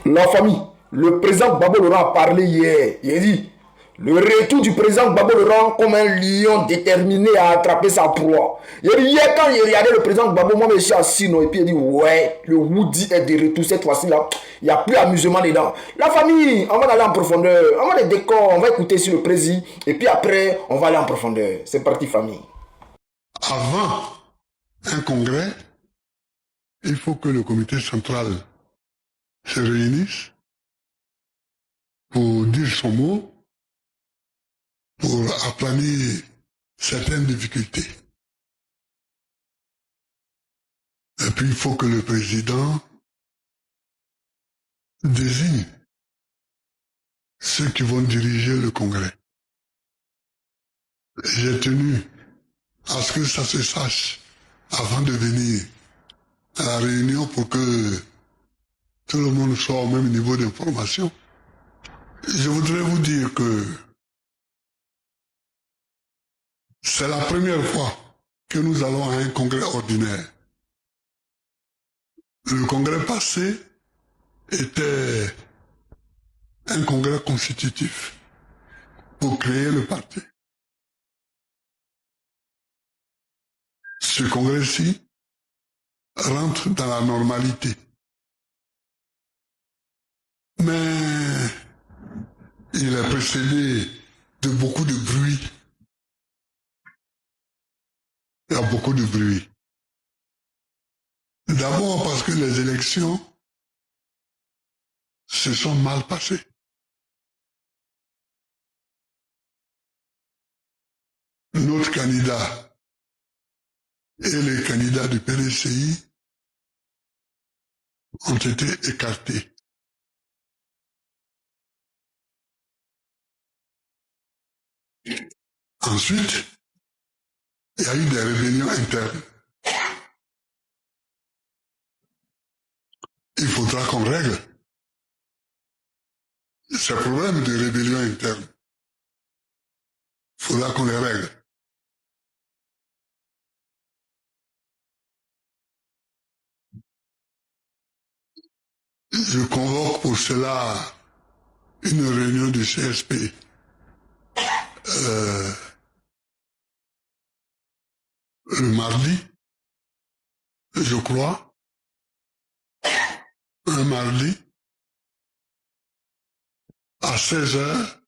La famille, le président Gbagbo Laurent a parlé hier. Il a dit le retour du président Gbagbo Laurent comme un lion déterminé à attraper sa proie. Il a dit hier, quand il regardait le président Gbagbo, moi je suis assis, non, et puis il a dit ouais, le Woody est de retour cette fois-ci là. Il n'y a plus amusement dedans. La famille, on va aller en profondeur. On va les décors, on va écouter sur le président. Et puis après, on va aller en profondeur. C'est parti, famille. Avant un congrès, il faut que le comité central se réunisse pour dire son mot, pour aplanir certaines difficultés. Et puis il faut que le président désigne ceux qui vont diriger le congrès. J'ai tenu à ce que ça se sache avant de venir à la réunion pour que tout le monde soit au même niveau d'information. Je voudrais vous dire que c'est la première fois que nous allons à un congrès ordinaire. Le congrès passé était un congrès constitutif pour créer le parti. Ce congrès-ci rentre dans la normalité. Mais il est précédé de beaucoup de bruit. Il y a beaucoup de bruit. D'abord parce que les élections se sont mal passées. Notre candidat et les candidats du PDCI ont été écartés. Ensuite, il y a eu des rébellions internes. Il faudra qu'on règle ces problèmes de rébellion interne. Il faudra qu'on les règle. Je convoque pour cela une réunion du CSP le mardi, je crois, un mardi, à 16 heures,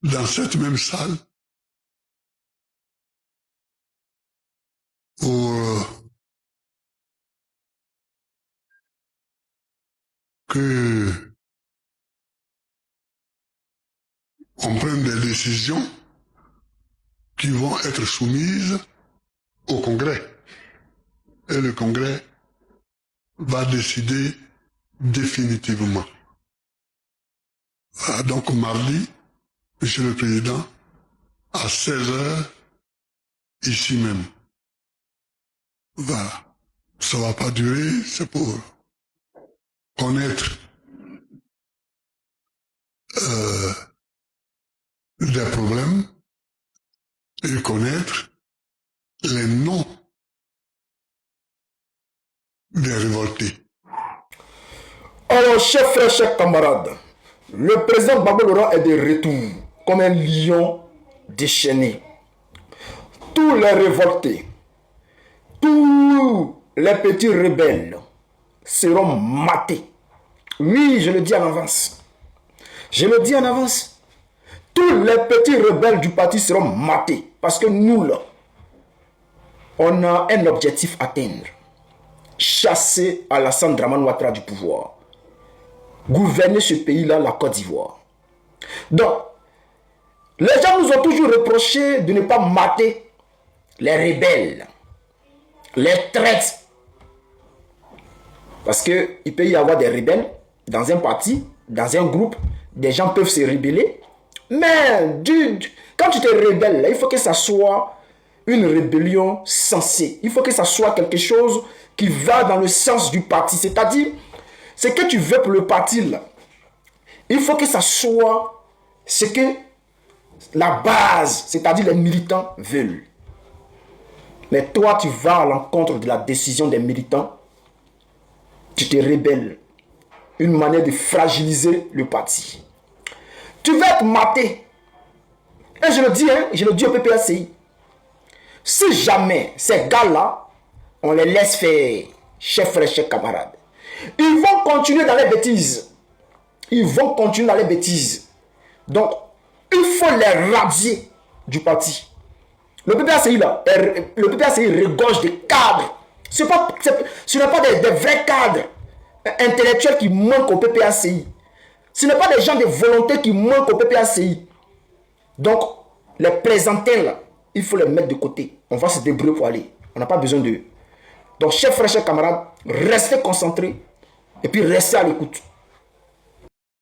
dans cette même salle, pour que on prenne des décisions qui vont être soumises au Congrès. Et le Congrès va décider définitivement. Voilà, donc mardi, Monsieur le Président, à 16 heures, ici même. Voilà. Ça va pas durer, c'est pour connaître des problèmes et connaître les noms des révoltés. Alors, chers frères, chers camarades, le président Gbagbo Laurent est de retour comme un lion déchaîné. Tous les révoltés, tous les petits rebelles seront matés. Oui, je le dis en avance. Je le dis en avance. Tous les petits rebelles du parti seront matés. Parce que nous, là, on a un objectif à atteindre. Chasser Alassane Dramane Ouattara du pouvoir. Gouverner ce pays-là, la Côte d'Ivoire. Donc, les gens nous ont toujours reproché de ne pas mater les rebelles, les traîtres. Parce qu'il peut y avoir des rebelles dans un parti, dans un groupe, des gens peuvent se rebeller. Mais quand tu te rebelles, il faut que ça soit une rébellion sensée. Il faut que ça soit quelque chose qui va dans le sens du parti. C'est-à-dire, ce que tu veux pour le parti, là, il faut que ça soit ce que la base, c'est-à-dire les militants veulent. Mais toi, tu vas à l'encontre de la décision des militants. Tu te rebelles. une manière de fragiliser le parti. Tu vas être maté. Et je le dis au PPACI. Si jamais ces gars-là, on les laisse faire, chers frères, chers camarades, ils vont continuer dans les bêtises. Ils vont continuer dans les bêtises. Donc, il faut les radier du parti. Le PPACI, là, le PPACI regorge des cadres. Ce n'est pas des vrais cadres intellectuels qui manquent au PPACI. Ce n'est pas des gens de volonté qui manquent au PPACI. Donc, les présenter là, il faut les mettre de côté. On va se débrouiller pour aller. On n'a pas besoin d'eux. Donc, chers frères, chers camarades, restez concentrés et puis restez à l'écoute.